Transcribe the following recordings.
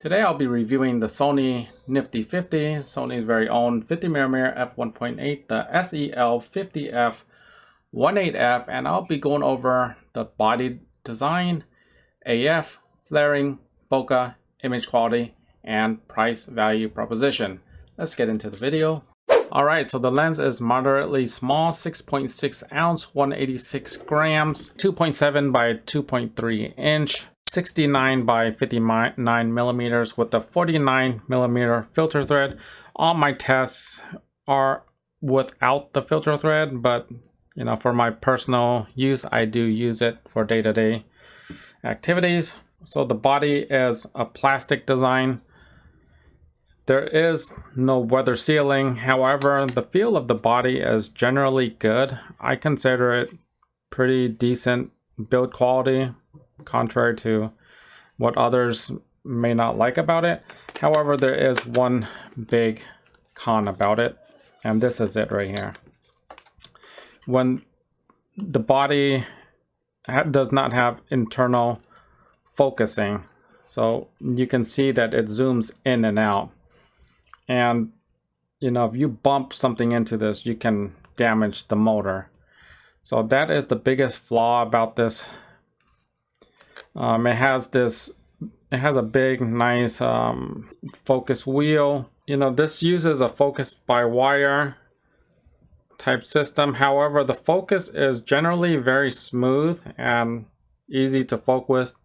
Today I'll be reviewing the Sony Nifty 50, Sony's very own 50mm f1.8, the SEL50F 18F, and I'll be going over the body design, AF, flaring, bokeh, image quality, and price value proposition. Let's get into the video. Alright, so the lens is moderately small, 6.6 ounce, 186 grams, 2.7 by 2.3 inch. 69 by 59 millimeters with a 49 millimeter filter thread. All my tests are without the filter thread, but you know, for my personal use, I do use it for day-to-day activities. So the body is a plastic design. There is no weather sealing. However, the feel of the body is generally good. I consider it pretty decent build quality, contrary to what others may not like about it. However, there is one big con about it, and this is it right here. When the body does not have internal focusing, so you can see that it zooms in and out, and you know, if you bump something into this, you can damage the motor. So that is the biggest flaw about this. It has a big, nice focus wheel. You know, this uses a focus by wire type system. However, the focus is generally very smooth and easy to focus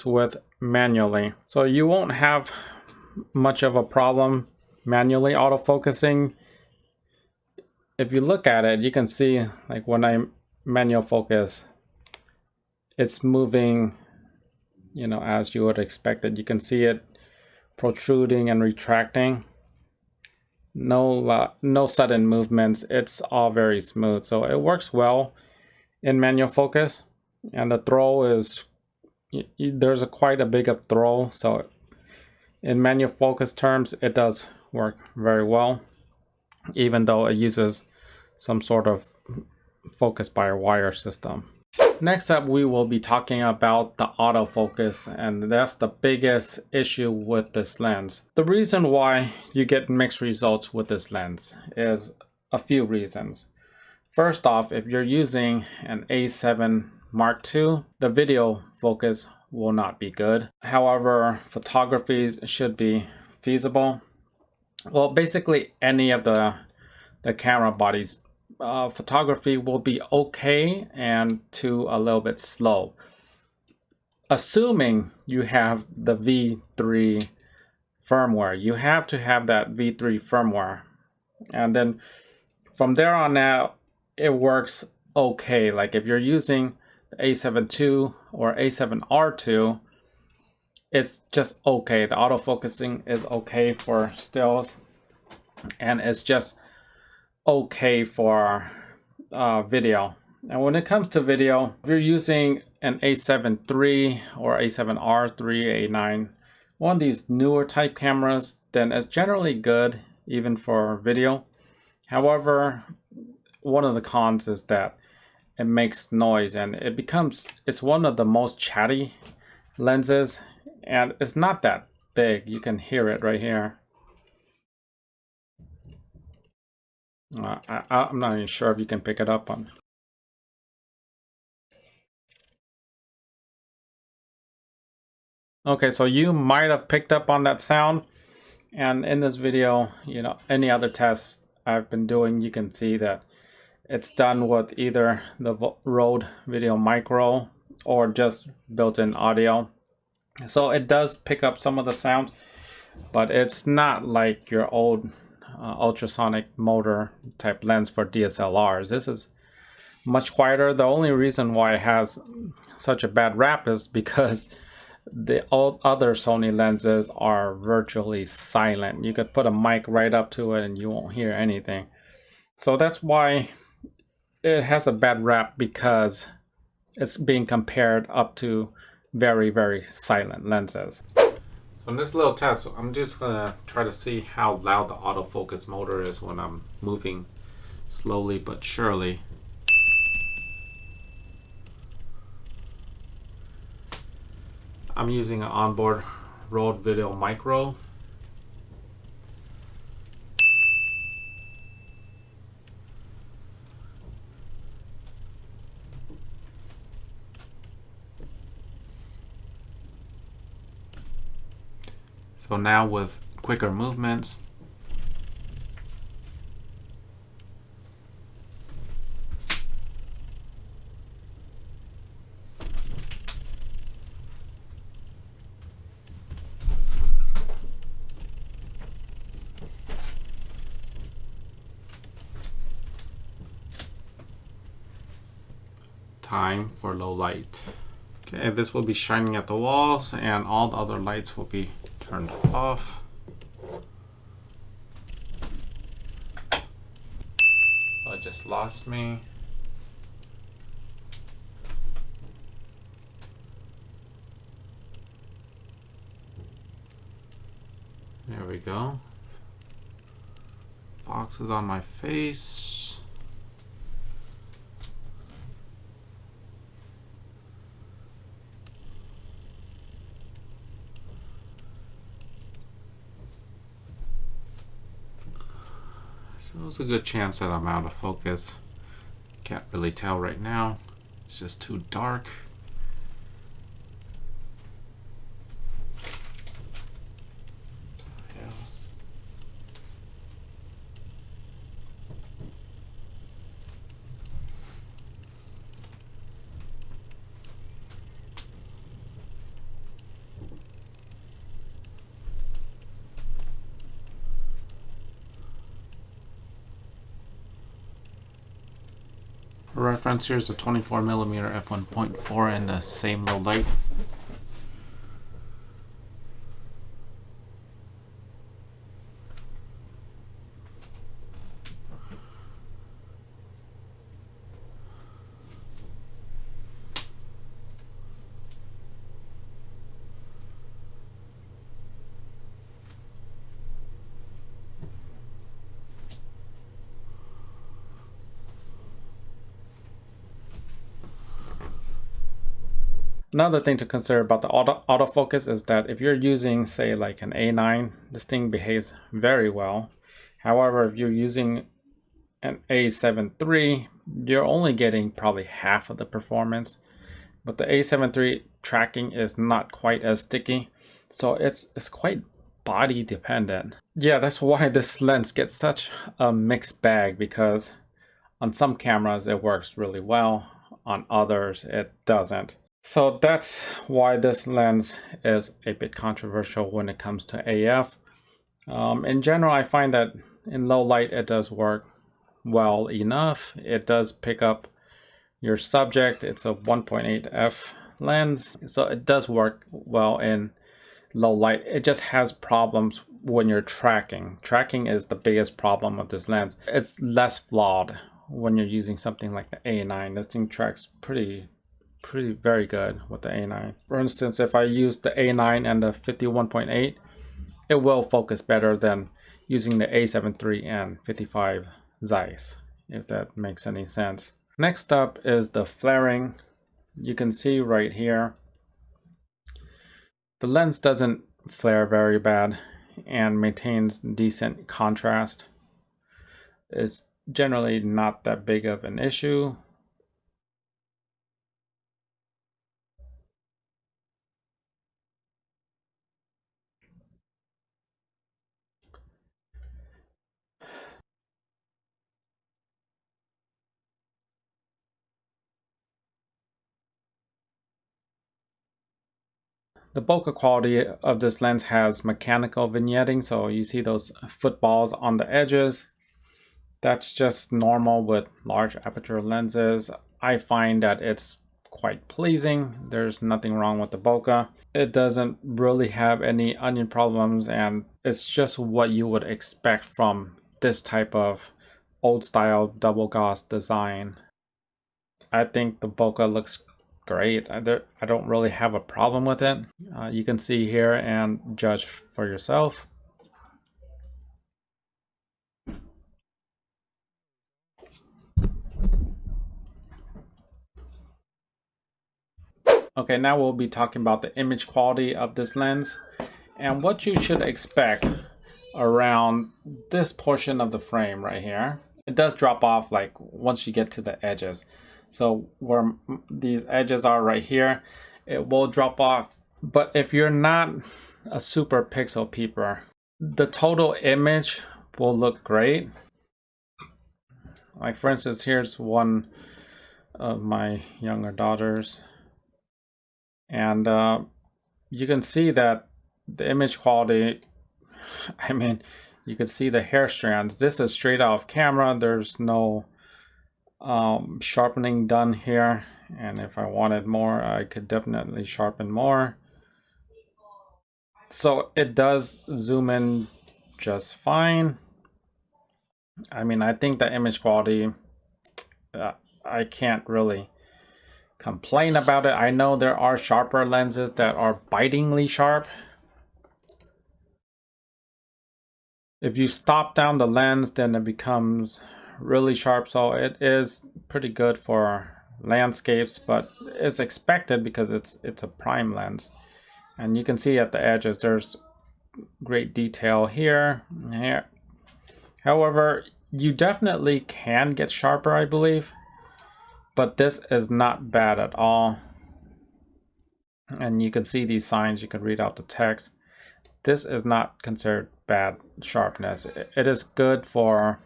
with manually. So you won't have much of a problem manually autofocusing. If you look at it, you can see, like, when I manual focus, it's moving, you know, as you would expect it. You can see it protruding and retracting. No sudden movements. It's all very smooth. So it works well in manual focus, and the throw is, there's quite a big of throw. So in manual focus terms, it does work very well, even though it uses some sort of focus by a wire system. Next up, we will be talking about the autofocus, and that's the biggest issue with this lens. The reason why you get mixed results with this lens is a few reasons. First off, if you're using an A7 Mark II, the video focus will not be good. However, photography should be feasible. Well, basically any of the camera bodies, photography will be okay and to a little bit slow, assuming you have the V3 firmware. You have to have that V3 firmware, and then from there on out it works okay. Like if you're using the A7 II or A7R2, it's just okay. The autofocusing is okay for stills, and it's just okay for video. And when it comes to video, if you're using an A7 III or A7R3, A9, one of these newer type cameras, then it's generally good even for video. However, one of the cons is that it makes noise, and it's one of the most chatty lenses, and it's not that big. You can hear it right here. I'm not even sure if you can pick it up on. Okay, so you might have picked up on that sound, and in this video, you know, any other tests I've been doing, you can see that it's done with either the Rode Video Micro or just built-in audio. So it does pick up some of the sound, but it's not like your old ultrasonic motor type lens for DSLRs. This is much quieter. The only reason why it has such a bad rap is because the other Sony lenses are virtually silent. You could put a mic right up to it and you won't hear anything. So that's why it has a bad rap, because it's being compared up to very, very silent lenses. So in this little test, I'm just gonna try to see how loud the autofocus motor is when I'm moving slowly but surely. I'm using an onboard Rode Video Micro. So now with quicker movements, time for low light. Okay, this will be shining at the walls and all the other lights will be turned off. It just lost me. There we go. Box is on my face. So there's a good chance that I'm out of focus. Can't really tell right now. It's just too dark. For reference, here's a 24mm f1.4 in the same low light. Another thing to consider about the autofocus is that if you're using, say, like an A9, this thing behaves very well. However, if you're using an A7iii, you're only getting probably half of the performance. But the A7iii tracking is not quite as sticky, so it's quite body dependent. Yeah, that's why this lens gets such a mixed bag, because on some cameras it works really well, on others it doesn't. So that's why this lens is a bit controversial when it comes to AF. In general, I find that in low light it does work well enough. It does pick up your subject. It's a 1.8 f lens, so it does work well in low light. It just has problems when you're tracking. Tracking is the biggest problem of this lens. It's less flawed when you're using something like the A9. This thing tracks very good with the A9. For instance, if I use the A9 and the 51.8, it will focus better than using the A7iii and 55 Zeiss, if that makes any sense. Next up is the flaring. You can see right here, the lens doesn't flare very bad and maintains decent contrast. It's generally not that big of an issue. The bokeh quality of this lens has mechanical vignetting, so you see those footballs on the edges. That's just normal with large aperture lenses. I find that it's quite pleasing. There's nothing wrong with the bokeh. It doesn't really have any onion problems, and it's just what you would expect from this type of old style double gauze design. I think the bokeh looks great. I don't really have a problem with it. You can see here and judge for yourself. Okay, now we'll be talking about the image quality of this lens. And what you should expect around this portion of the frame right here, it does drop off like once you get to the edges. So where these edges are right here, it will drop off. But if you're not a super pixel peeper, the total image will look great. Like for instance, here's one of my younger daughters, and you can see that the image quality, I mean, you can see the hair strands. This is straight out of camera. There's no sharpening done here, and if I wanted more, I could definitely sharpen more. So it does zoom in just fine. I mean, I think the image quality, I can't really complain about it. I know there are sharper lenses that are bitingly sharp. If you stop down the lens, then it becomes really sharp. So it is pretty good for landscapes, but it's expected because it's a prime lens. And you can see at the edges, there's great detail here. However, you definitely can get sharper, I believe, but this is not bad at all. And you can see these signs, you can read out the text. This is not considered bad sharpness. It is good for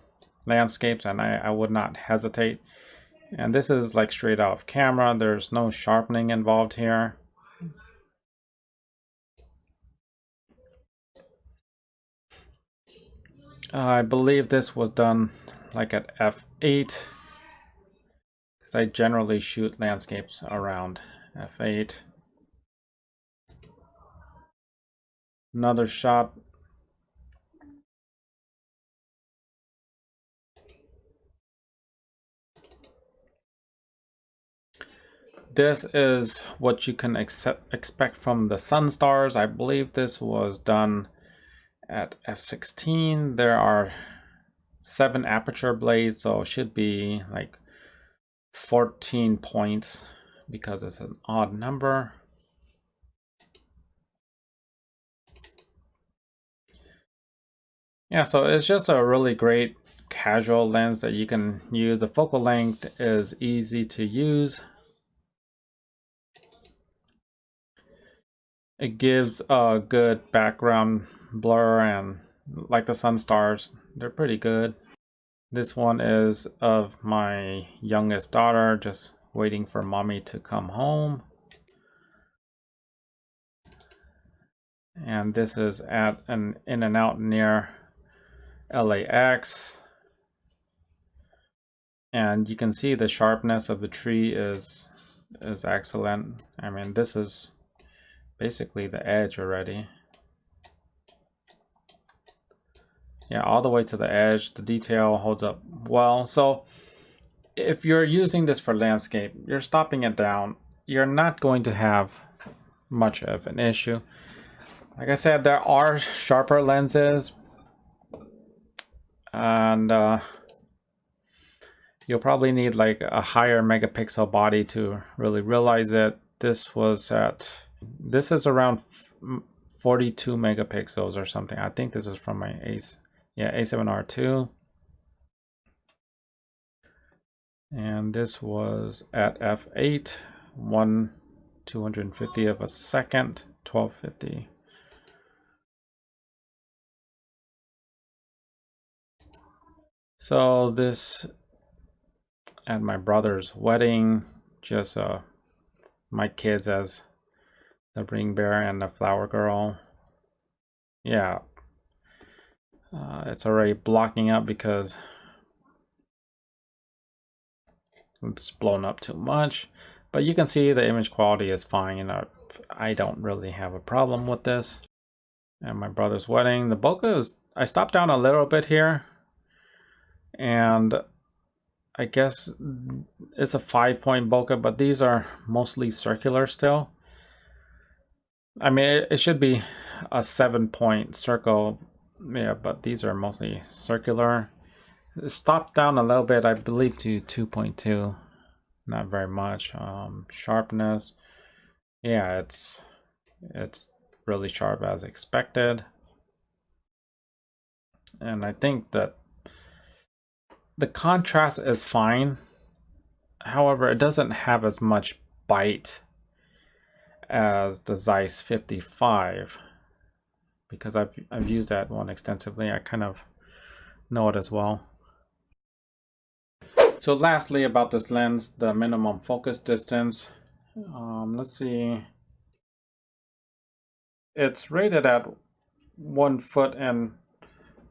landscapes, and I would not hesitate. And this is like straight out of camera. There's no sharpening involved here. I believe this was done like at f8, because I generally shoot landscapes around f8. Another shot. This is what you can expect from the sun stars. I believe this was done at f16. There are 7 aperture blades, so it should be like 14 points because it's an odd number. Yeah, so it's just a really great casual lens that you can use. The focal length is easy to use. It gives a good background blur, and like the sun stars, they're pretty good. This one is of my youngest daughter, just waiting for mommy to come home. And this is at an In-N-Out near LAX. And you can see the sharpness of the tree is excellent. I mean, this is basically the edge already. Yeah, all the way to the edge. The detail holds up well. So if you're using this for landscape, you're stopping it down, you're not going to have much of an issue. Like I said, there are sharper lenses, and you'll probably need like a higher megapixel body to really realize it. This is around 42 megapixels or something. I think this is from my A7R2. And this was at f8, 1/250 of a second, 1250. So this at my brother's wedding, just my kids as the ring bearer and the flower girl. Yeah, it's already blocking up because it's blown up too much, but you can see the image quality is fine. You know, I don't really have a problem with this. At my brother's wedding, the bokeh is, I stopped down a little bit here, and I guess it's a 5-point bokeh, but these are mostly circular still. I mean, it should be a 7-point circle, yeah, but these are mostly circular. It stopped down a little bit, I believe, to 2.2. Not very much. Sharpness, yeah, it's really sharp as expected. And I think that the contrast is fine. However, it doesn't have as much bite as the Zeiss 55, because I've used that one extensively. I kind of know it as well. So lastly, about this lens, the minimum focus distance. Let's see. It's rated at 1 foot and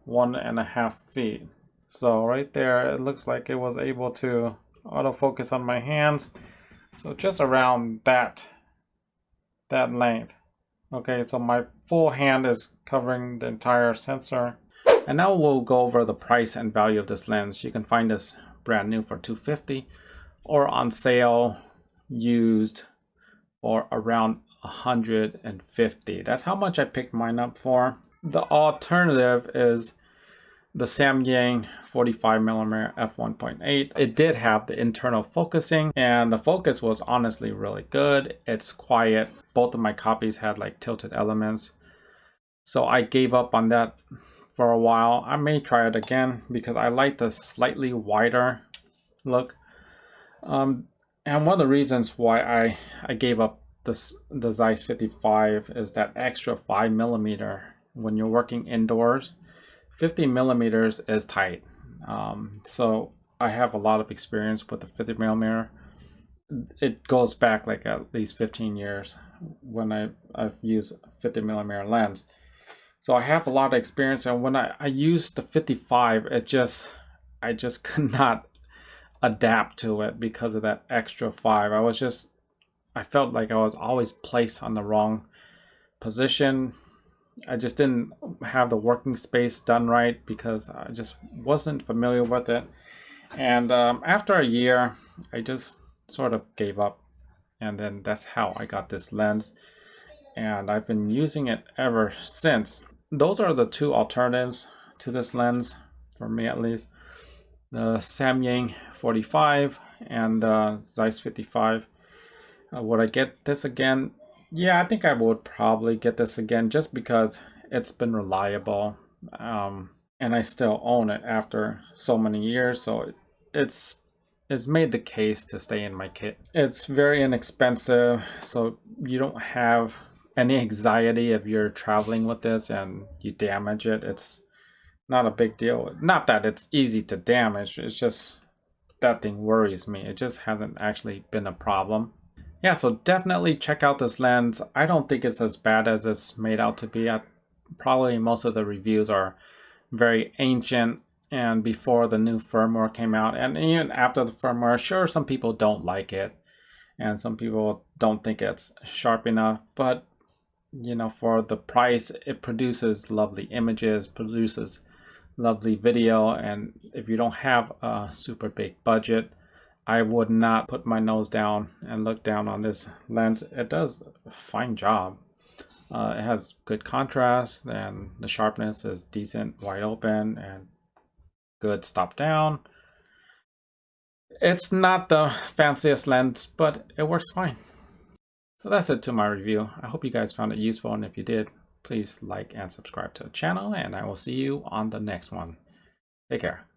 1.5 feet. So right there, it looks like it was able to autofocus on my hands. So just around that length. Okay, so my full hand is covering the entire sensor. And now we'll go over the price and value of this lens. You can find this brand new for $250 or on sale used for around $150. That's how much I picked mine up for. The alternative is the Samyang 45mm f1.8. It did have the internal focusing, and the focus was honestly really good. It's quiet. Both of my copies had like tilted elements, so I gave up on that for a while. I may try it again because I like the slightly wider look. And one of the reasons why I gave up the Zeiss 55 is that extra 5mm when you're working indoors. 50mm is tight. So I have a lot of experience with the 50mm. It goes back like at least 15 years when I've used 50mm lens. So I have a lot of experience, and when I used the 55, I just could not adapt to it because of that extra 5. I felt like I was always placed on the wrong position. I just didn't have the working space done right because I just wasn't familiar with it. And after a year, I just sort of gave up. And then that's how I got this lens. And I've been using it ever since. Those are the two alternatives to this lens, for me at least. The Samyang 45 and Zeiss 55. Would I get this again? Yeah, I think I would probably get this again just because it's been reliable, and I still own it after so many years, so it's made the case to stay in my kit. It's very inexpensive, so you don't have any anxiety if you're traveling with this and you damage it. It's not a big deal. Not that it's easy to damage, it's just that thing worries me. It just hasn't actually been a problem. Yeah, so definitely check out this lens. I don't think it's as bad as it's made out to be. Probably most of the reviews are very ancient and before the new firmware came out. And even after the firmware, sure, some people don't like it. And some people don't think it's sharp enough. But, you know, for the price, it produces lovely images, produces lovely video. And if you don't have a super big budget, I would not put my nose down and look down on this lens. It does a fine job. It has good contrast, and the sharpness is decent, wide open, and good stop down. It's not the fanciest lens, but it works fine. So that's it to my review. I hope you guys found it useful, and if you did, please like and subscribe to the channel, and I will see you on the next one. Take care.